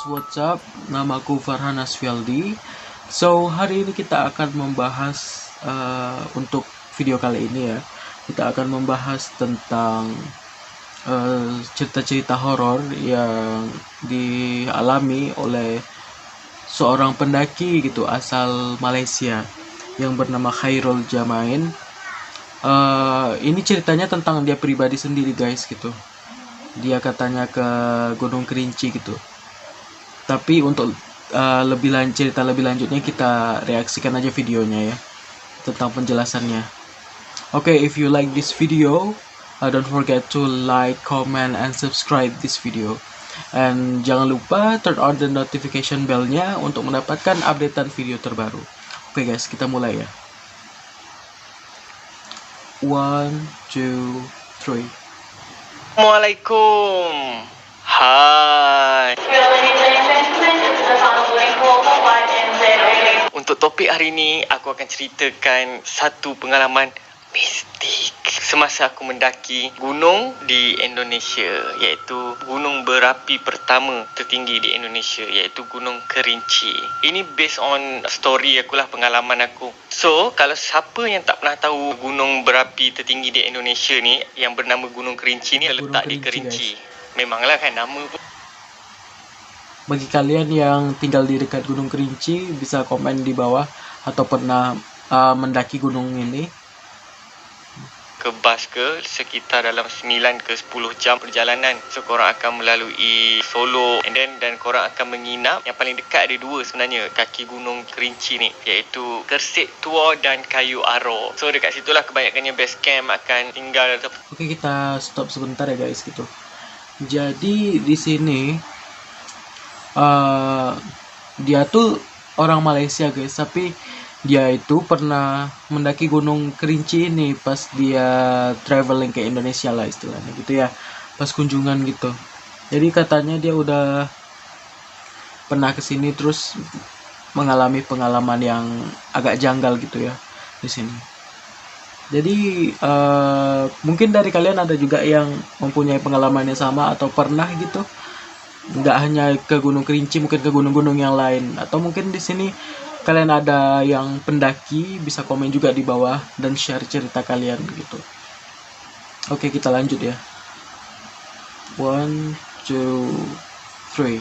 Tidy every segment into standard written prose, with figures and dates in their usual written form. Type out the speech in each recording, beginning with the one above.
what's up? Nama aku Farhan Asfialdi. So, hari ini kita akan membahas untuk video kali ini ya. Kita akan membahas tentang cerita-cerita horor yang dialami oleh seorang pendaki gitu asal Malaysia yang bernama Khairul Jamain. Ini ceritanya tentang dia pribadi sendiri guys gitu. Dia katanya ke Gunung Kerinci gitu. Tapi untuk cerita lebih lanjutnya kita reaksikan aja videonya ya, tentang penjelasannya. Okay, if you like this video, don't forget to like, comment, and subscribe this video. And jangan lupa turn on the notification bell-nya untuk mendapatkan updatean video terbaru. Oke guys, kita mulai ya. 1, 2, 3. Assalamualaikum. Hai. Untuk topik hari ini, aku akan ceritakan satu pengalaman mistik semasa aku mendaki gunung di Indonesia, iaitu gunung berapi pertama tertinggi di Indonesia, iaitu Gunung Kerinci. Ini based on story aku lah, pengalaman aku. So, kalau siapa yang tak pernah tahu gunung berapi tertinggi di Indonesia ni, yang bernama Gunung Kerinci ni, letak di Kerinci. Memanglah kan nama pun. Bagi kalian yang tinggal di dekat Gunung Kerinci, bisa komen di bawah atau pernah mendaki gunung ini. Ke bas ke sekitar dalam 9 ke 10 jam perjalanan. So korang akan melalui Solo dan korang akan menginap. Yang paling dekat ada dua sebenarnya kaki Gunung Kerinci ni, iaitu Kersik Tua dan Kayu Aro. So dekat situlah kebanyakannya base camp akan tinggal. Oke, kita stop sebentar ya guys gitu. Jadi di sini dia tuh orang Malaysia guys, tapi dia itu pernah mendaki Gunung Kerinci ini pas dia traveling ke Indonesia lah istilahnya gitu ya, pas kunjungan gitu. Jadi katanya dia udah pernah kesini terus mengalami pengalaman yang agak janggal gitu ya di sini. Jadi mungkin dari kalian ada juga yang mempunyai pengalaman yang sama atau pernah gitu. Nggak hanya ke Gunung Kerinci, mungkin ke gunung-gunung yang lain, atau mungkin di sini kalian ada yang pendaki, bisa komen juga di bawah dan share cerita kalian gitu. Oke, kita lanjut ya. 1, 2, 3.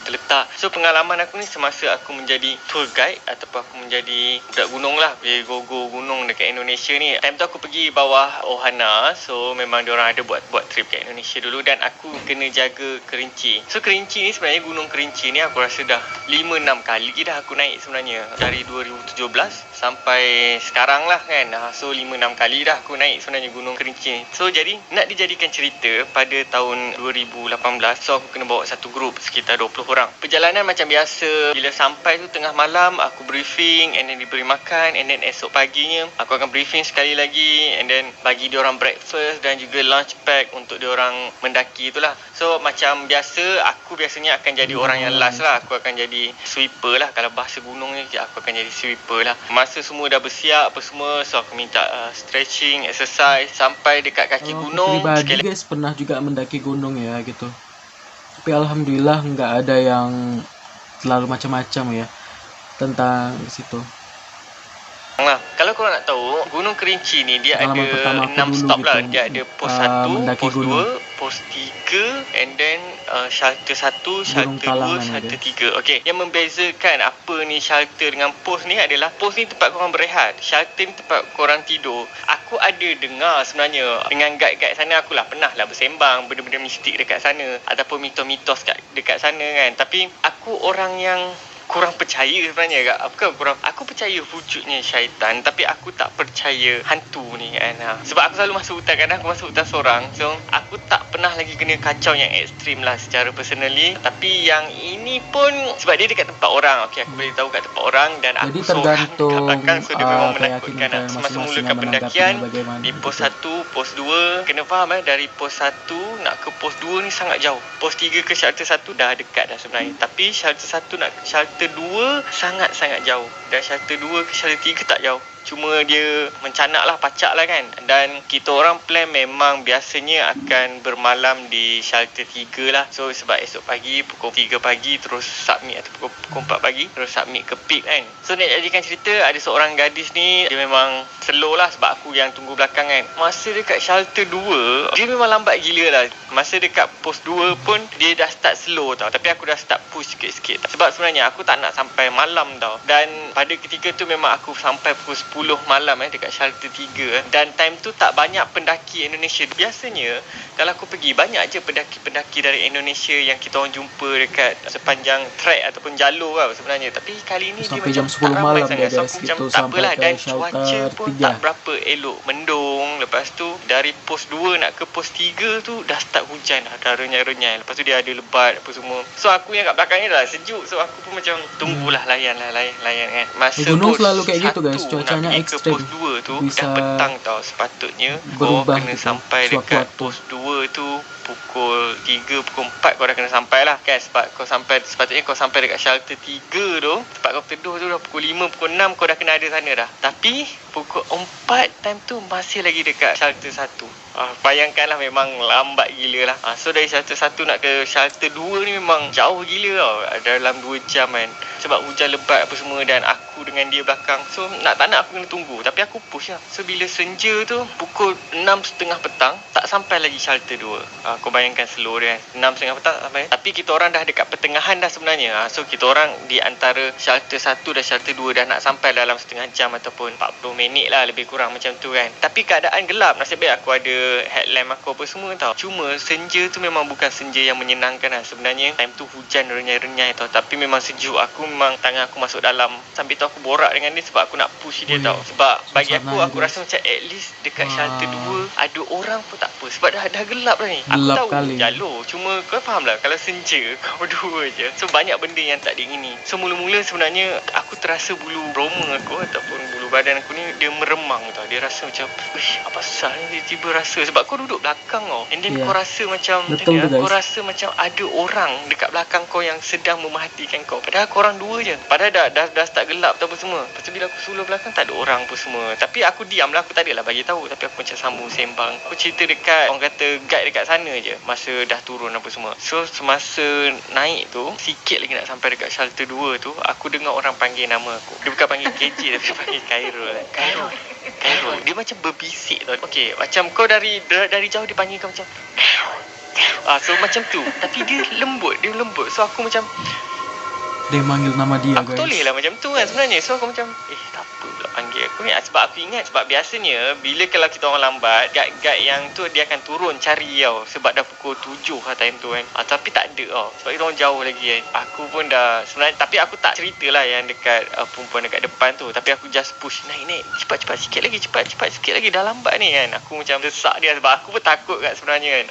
Terletak. So pengalaman aku ni semasa aku menjadi tour guide ataupun aku menjadi budak gunung lah, pergi go-go gunung dekat Indonesia ni. Time tu aku pergi bawah Ohana. So memang diorang ada buat trip kat Indonesia dulu, dan aku kena jaga Kerinci. So Kerinci ni sebenarnya, Gunung Kerinci ni aku rasa dah 5-6 kali dah aku naik sebenarnya, dari 2017 sampai sekarang lah kan. So 5-6 kali dah aku naik sebenarnya Gunung Kerinci. So jadi nak dijadikan cerita, pada tahun 2018 so aku kena bawa satu grup sekitar 20 orang. Perjalanan macam biasa, bila sampai tu tengah malam aku briefing and then diberi makan, and then esok paginya aku akan briefing sekali lagi and then bagi diorang breakfast dan juga lunch pack untuk diorang mendaki itulah. So macam biasa, aku biasanya akan jadi orang yang last lah. Aku akan jadi sweeper lah, kalau bahasa gunung ni aku akan jadi sweeper lah. Masa semua dah bersiap apa semua, so aku minta stretching, exercise sampai dekat kaki gunung. Pribadi guys pernah juga mendaki gunung ya gitu, tapi alhamdulillah nggak ada yang terlalu macam-macam ya tentang situ. Nah, kalau korang nak tahu, Gunung Kerinci ni dia ada 6 stop lah. Dia ada pos 1, pos 2, pos 3, and then shelter 1, shelter 2, shelter 3. Okey, yang membezakan apa ni shelter dengan pos ni adalah pos ni tempat korang berehat, shelter ni tempat korang tidur. Aku ada dengar sebenarnya dengan guide-guide sana, akulah pernah lah bersembang benda-benda mistik dekat sana ataupun mitos-mitos dekat sana kan. Tapi aku orang yang kurang percaya sebenarnya kak. Aku percaya wujudnya syaitan, tapi aku tak percaya hantu ni kan. Sebab aku selalu masuk hutan, kadang aku masuk hutan seorang. So aku tak pernah lagi kena kacau yang ekstrim lah secara personally. Tapi yang ini pun sebab dia dekat tempat orang. Okey, aku boleh tahu kat tempat orang, dan aku seorang kat belakang. So dia memang menakutkan lah. Semasa mulakan pendakian di pos 1, pos 2, kena faham dari pos 1 nak ke pos 2 ni sangat jauh. Pos 3 ke shelter 1 dah dekat dah sebenarnya. Tapi shelter 1 nak ke shelter 2 sangat-sangat jauh. Dan shelter 2 ke shelter 3 tak jauh. Cuma dia mencanak lah, pacak lah kan. Dan kita orang plan memang biasanya akan bermalam di shelter 3 lah. So sebab esok pagi pukul 3 pagi terus submit, atau pukul 4 pagi terus submit ke PIK kan. So nak jadikan cerita, ada seorang gadis ni, dia memang slow lah sebab aku yang tunggu belakang kan. Masa dekat shelter 2 dia memang lambat gila lah. Masa dekat post 2 pun dia dah start slow tau. Tapi aku dah start push sikit-sikit. Sebab sebenarnya aku tak nak sampai malam tau. Dan pada ketika tu memang aku sampai pukul 10 malam dekat shelter 3 dan time tu tak banyak pendaki Indonesia. Biasanya kalau aku pergi, banyak je pendaki-pendaki dari Indonesia yang kita orang jumpa dekat sepanjang trek ataupun jalur tau sebenarnya. Tapi kali ni sampai dia jam macam 10 malam sangat. So guys, aku gitu, macam tak apalah. Dan cuaca pun 3. tak berapa elok, mendung. Lepas tu dari pos 2 nak ke pos 3 tu dah start hujan dah renyai-renyai. Lepas tu dia ada lebat apa semua. So aku yang kat belakang ni dah sejuk. So aku pun macam tunggulah, layan kan. Masa gunung pos selalu kayak gitu guys, cuacanya ekstrem. Pos 2 tu bisa dah petang tau. Sepatutnya kau berubah kena gitu, sampai dekat pos 2 tu pukul 3, pukul 4 kau dah kena sampai lah kan. Sebab kau sampai, sepatutnya kau sampai dekat shelter 3 tu, sebab kau teduh tu dah pukul 5, pukul 6 kau dah kena ada sana dah. Tapi pukul 4 time tu masih lagi dekat shelter 1. Bayangkanlah, memang lambat gila lah. So dari shelter 1 nak ke shelter 2 ni memang jauh gila tau. Dalam 2 jam kan. Sebab hujan lebat apa semua dan aku dengan dia belakang. So nak tak nak aku kena tunggu. Tapi aku push lah. So bila senja tu pukul 6.30 petang tak sampai lagi shelter 2. Kau bayangkan slow dia kan. 6.30 petang tak sampai. Tapi kita orang dah dekat pertengahan dah sebenarnya. So kita orang di antara shelter 1 dan shelter 2 dah nak sampai dalam setengah jam ataupun 40 minit lah, lebih kurang macam tu kan. Tapi keadaan gelap. Nasib baik aku ada headlamp aku apa semua tau. Cuma senja tu memang bukan senja yang menyenangkan lah. Sebenarnya time tu hujan renyai-renyai tau. Tapi memang sejuk. Aku memang tangan aku masuk dalam. Sambil tu aku borak dengan dia sebab aku nak push dia tau. Sebab bagi aku rasa macam at least dekat shelter 2 ada orang pun tak apa. Sebab dah gelap dah ni. Aku tahu jalur. Cuma kau faham lah, kalau senja kau berdua je. So banyak benda yang tak diingini. So mula-mula sebenarnya aku terasa bulu roma aku ataupun bulu badan aku ni dia meremang tau. Dia rasa macam, apa pasal ni tiba-tiba rasa. Sebab kau duduk belakang tau. And then kau rasa macam, kau rasa macam ada orang dekat belakang kau yang sedang memerhatikan kau. Padahal kau orang dua je. Padahal dah start gelap tu apa semua. Lepas tu bila aku sulur belakang tak ada orang pun semua. Tapi aku diam lah. Aku tak adalah bagi tahu. Tapi aku macam sambung sembang. Aku cerita dekat orang kata guide dekat sana je. Masa dah turun apa semua. So semasa naik tu, sikit lagi nak sampai dekat shelter 2 tu, aku dengar orang panggil nama aku. Dia bukan panggil KJ tapi dia panggil Khairul. Dia macam berbisik tau. Okay, macam kau dari jauh dia panggil kau macam so macam tu. Tapi dia lembut. So aku macam dia manggil nama dia aku guys. toleh lah macam tu kan sebenarnya. So aku macam tak apa pula panggil aku ni. Sebab aku ingat, sebab biasanya bila kalau kita orang lambat, guide yang tu dia akan turun cari tau. Sebab dah pukul 7 lah time tu kan. Tapi tak ada tau. Sebab kita orang jauh lagi kan. Aku pun dah sebenarnya, tapi aku tak cerita lah yang dekat perempuan dekat depan tu. Tapi aku just push, naik cepat sikit lagi, cepat sikit lagi, dah lambat ni kan. Aku macam desak dia sebab aku pun takut kat sebenarnya kan.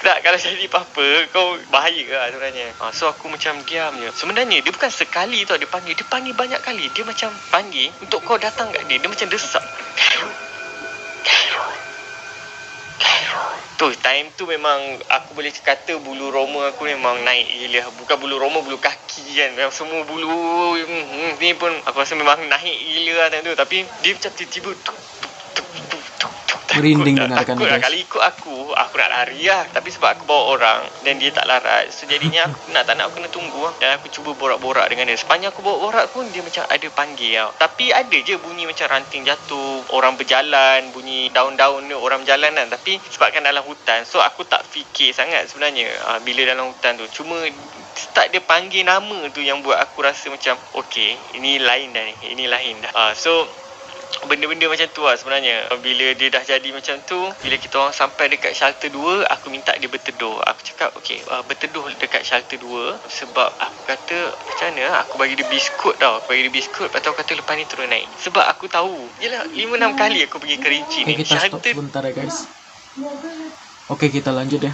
Tak, kalau jadi apa-apa kau bahaya lah sebenarnya. So aku macam diam je. Sebenarnya dia bukan sekali tau dia panggil banyak kali. Dia macam panggil untuk kau datang kat dia. Dia macam desak. Tu time tu memang aku boleh kata bulu roma aku memang naik gila. Bukan bulu roma, bulu kaki kan. Memang semua bulu ni pun aku rasa memang naik gila lah time tu. Tapi dia macam tiba-tiba merinding dengarkan takut lah. Kalau ikut aku nak lari lah. Tapi sebab aku bawa orang dan dia tak larat, so jadinya aku tak nak aku kena tunggu lah. Dan aku cuba borak-borak dengan dia. Sepanjang aku borak pun dia macam ada panggil tau. Tapi ada je bunyi macam ranting jatuh, orang berjalan, bunyi daun-daun ni orang berjalan kan. Tapi sebabkan dalam hutan, so aku tak fikir sangat sebenarnya bila dalam hutan tu. Cuma start dia panggil nama tu yang buat aku rasa macam okay, ini lain dah ni. Ini lain dah. So benda-benda macam tu lah sebenarnya. Bila dia dah jadi macam tu, bila kita orang sampai dekat shelter 2, aku minta dia berteduh. Aku cakap okay, berteduh dekat shelter 2. Sebab aku kata macam mana, aku bagi dia biskut tau. Aku bagi dia biskut, lepas tu aku kata lepas ni turun naik. Sebab aku tahu, yelah 5-6 kali aku pergi Kerinci ni. Kita stop sebentar ya guys. Okay, kita lanjut ya.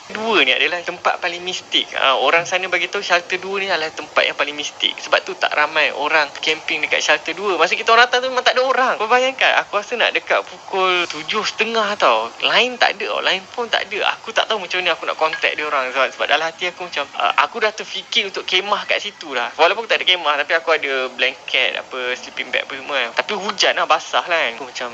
Dua ni adalah tempat paling mistik. Orang sana bagi tahu shelter 2 ni adalah tempat yang paling mistik. Sebab tu tak ramai orang camping dekat shelter 2. Masa kita orang datang tu memang tak ada orang. Kau bayangkan, aku rasa nak dekat pukul 7.30 tau. Line tak ada tau. Line pun tak ada. Aku tak tahu macam mana aku nak contact dia orang. Sebab dalam hati aku macam, aku dah terfikir untuk kemah kat situ dah. Walaupun tak ada kemah, tapi aku ada blanket, apa, sleeping bag apa semua kan. Tapi hujan lah, basah lah kan. Aku macam,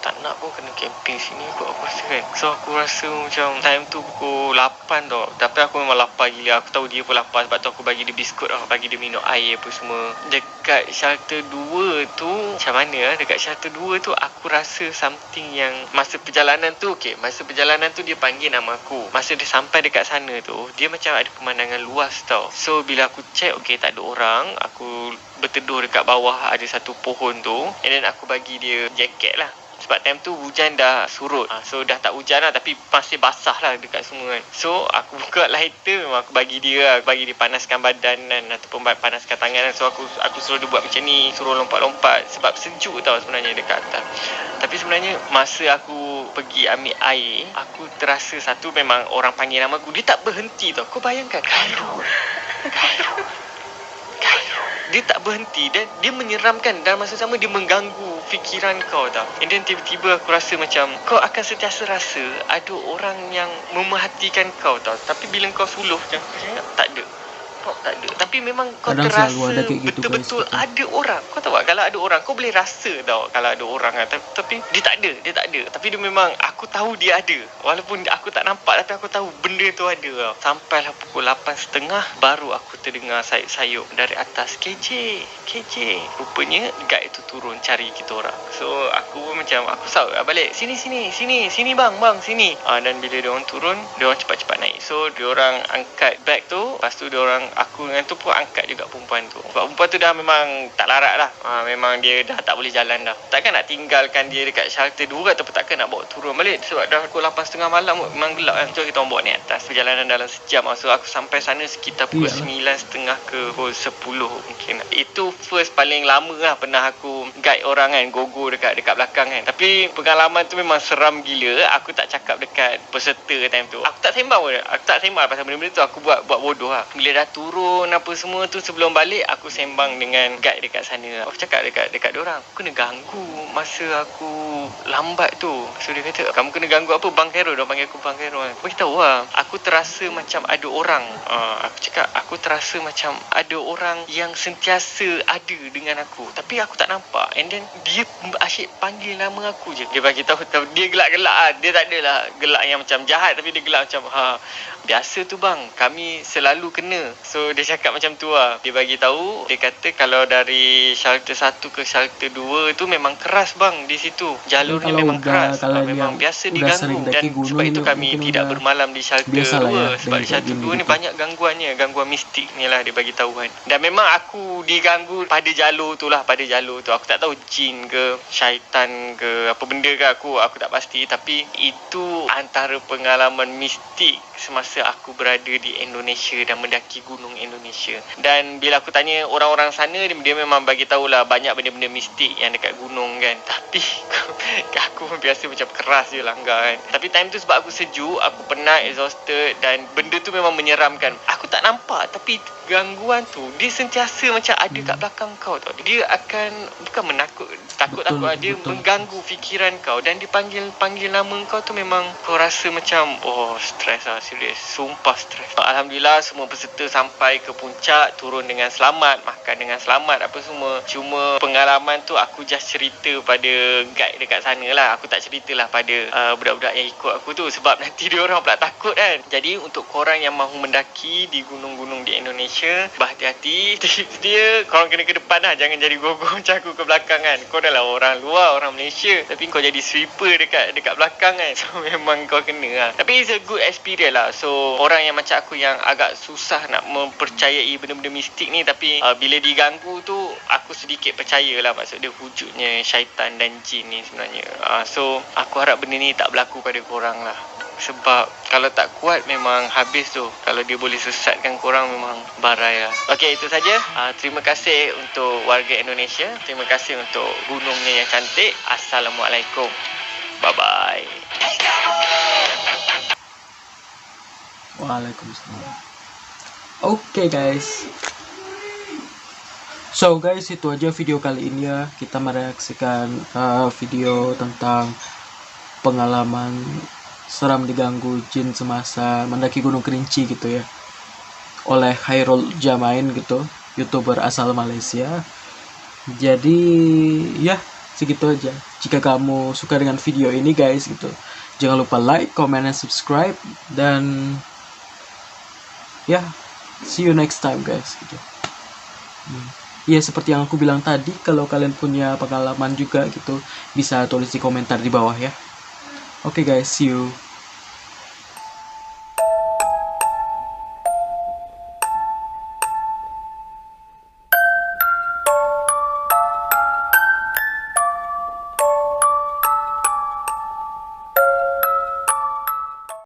tak nak pun kena camping sini kot, aku rasa kan. So aku rasa macam time tu pukul 8 tau. Tapi aku memang lapar gila. Aku tahu dia pun lapar. Sebab tu aku bagi dia biskut lah. Bagi dia minum air apa semua. Dekat shelter 2 tu macam mana lah. Dekat shelter 2 tu aku rasa something yang masa perjalanan tu, okay, masa perjalanan tu dia panggil nama aku. Masa dia sampai dekat sana tu, dia macam ada pemandangan luas tau. So bila aku check, okay, tak ada orang. Aku berteduh dekat bawah ada satu pohon tu. And then aku bagi dia jaket lah. Sebab time tu hujan dah surut. So dah tak hujan lah, tapi masih basah lah dekat semua kan. So aku buka lighter, memang aku bagi dia lah. Aku bagi dia panaskan badan kan, ataupun panaskan tangan kan. So aku suruh dia buat macam ni, suruh lompat-lompat. Sebab sejuk tau sebenarnya dekat atas. Tapi sebenarnya masa aku pergi ambil air, aku terasa satu, memang orang panggil nama aku. Dia tak berhenti tau. Kau bayangkan, Khairul. Dia tak berhenti dan dia menyeramkan. Dan masa sama dia mengganggu fikiran kau tau. And then tiba-tiba aku rasa macam kau akan sentiasa rasa ada orang yang memerhatikan kau tau. Tapi bila kau suluh macam tak ada. Tak ada. Tapi memang kau kadang terasa gitu, betul-betul guys, ada orang. Kau tahu tak, kalau ada orang kau boleh rasa tau kalau ada orang kan. Tapi dia tak ada. Tapi dia memang, aku tahu dia ada. Walaupun aku tak nampak, tapi aku tahu benda tu ada tau. Sampailah pukul 8.30 baru aku terdengar sayup-sayup dari atas. KJ. Rupanya guide tu turun cari kita orang. So aku pun macam, aku saut balik. Sini bang, sini. Dan bila dia orang turun, dia orang cepat-cepat naik. So dia orang angkat bag tu. Lepas tu dia orang, aku dengan tu pun angkat juga perempuan tu. Sebab perempuan tu dah memang tak larat lah. Memang dia dah tak boleh jalan dah. Takkan nak tinggalkan dia dekat shelter 2 ataupun takkan nak bawa turun balik. Sebab dah pukul 8.30 malam memang gelap kan. So kita orang bawa naik atas. Perjalanan dalam sejam. So aku sampai sana sekitar pukul 9.30 ke pukul 10 mungkin. Itu first paling lama lah pernah aku guide orang kan. Go dekat belakang kan. Tapi pengalaman tu memang seram gila. Aku tak cakap dekat peserta time tu. Aku tak sembang pun. Aku tak sembang pasal benda-benda tu. Aku buat bodoh lah. Bila dah turun apa semua tu, sebelum balik aku sembang dengan guide dekat sana. Aku cakap dekat diorang, aku kena ganggu masa aku lambat tu. So dia kata, kamu kena ganggu apa? Bang Khairul. Dia panggil aku Bang Khairul. Aku tahu lah, aku terasa macam ada orang. Aku cakap, aku terasa macam ada orang yang sentiasa ada dengan aku, tapi aku tak nampak. And then dia asyik panggil nama aku je. Dia bagi tahu, dia gelak-gelak lah. Dia tak adalah gelak yang macam jahat, tapi dia gelak macam, biasa tu bang, kami selalu kena. So dia cakap macam tu lah. Dia bagi tahu, dia kata kalau dari shelter 1 ke shelter 2 tu memang keras bang di situ. Jalurnya memang keras. Memang biasa diganggu. Dan sebab itu kami tidak bermalam di shelter 2. Sebab di shelter 2 ni banyak gangguannya. Gangguan mistik ni lah dia bagi tahu kan. Dan memang aku diganggu pada jalur tu lah. Pada jalur tu aku tak tahu jin ke syaitan ke apa benda ke, aku tak pasti. Tapi itu antara pengalaman mistik semasa aku berada di Indonesia dan mendaki gunung Indonesia. Dan bila aku tanya orang-orang sana, dia memang bagi tahulah banyak benda-benda mistik yang dekat gunung kan. Tapi aku biasa macam keras je langgar kan. Tapi time tu sebab aku sejuk, aku penat, exhausted, dan benda tu memang menyeramkan. Aku tak nampak, tapi gangguan tu dia sentiasa macam ada kat belakang kau tau. Dia akan bukan takut dia mengganggu fikiran kau. Dan dia panggil nama kau tu, memang kau rasa macam stres lah, serius, sumpah stres. Alhamdulillah semua peserta sampai ke puncak, turun dengan selamat, makan dengan selamat apa semua. Cuma pengalaman tu aku just cerita pada guide dekat sana lah. Aku tak ceritalah pada budak-budak yang ikut aku tu, sebab nanti dia orang pula takut kan. Jadi untuk korang yang mahu mendaki di gunung-gunung di Indonesia, berhati-hati. Tips dia, korang kena ke depan lah, jangan jadi gogo macam aku ke belakang kan. Kau dah lah orang luar, orang Malaysia, tapi kau jadi sweeper dekat belakang kan. So memang kau kena lah. Tapi it's a good experience lah. So orang yang macam aku yang agak susah nak mempercayai benda-benda mistik ni, tapi bila diganggu tu aku sedikit percaya lah. Maksud dia wujudnya syaitan dan jin ni sebenarnya. So aku harap benda ni tak berlaku pada korang lah. Sebab kalau tak kuat memang habis tu. Kalau dia boleh sesatkan korang, memang barai lah. Okey, itu saja. Terima kasih untuk warga Indonesia. Terima kasih untuk gunungnya yang cantik. Assalamualaikum. Bye-bye. Waalaikumsalam. Oke guys. So guys, itu aja video kali ini ya. Kita mereaksikan video tentang pengalaman seram diganggu jin semasa mendaki Gunung Kerinci gitu ya, oleh Khairul Jamain gitu, YouTuber asal Malaysia. Jadi ya segitu aja. Jika kamu suka dengan video ini guys gitu, jangan lupa like, comment, dan subscribe. Dan ya, see you next time guys gitu. Ya seperti yang aku bilang tadi, kalau kalian punya pengalaman juga gitu, bisa tulis di komentar di bawah ya. Oke guys, see you.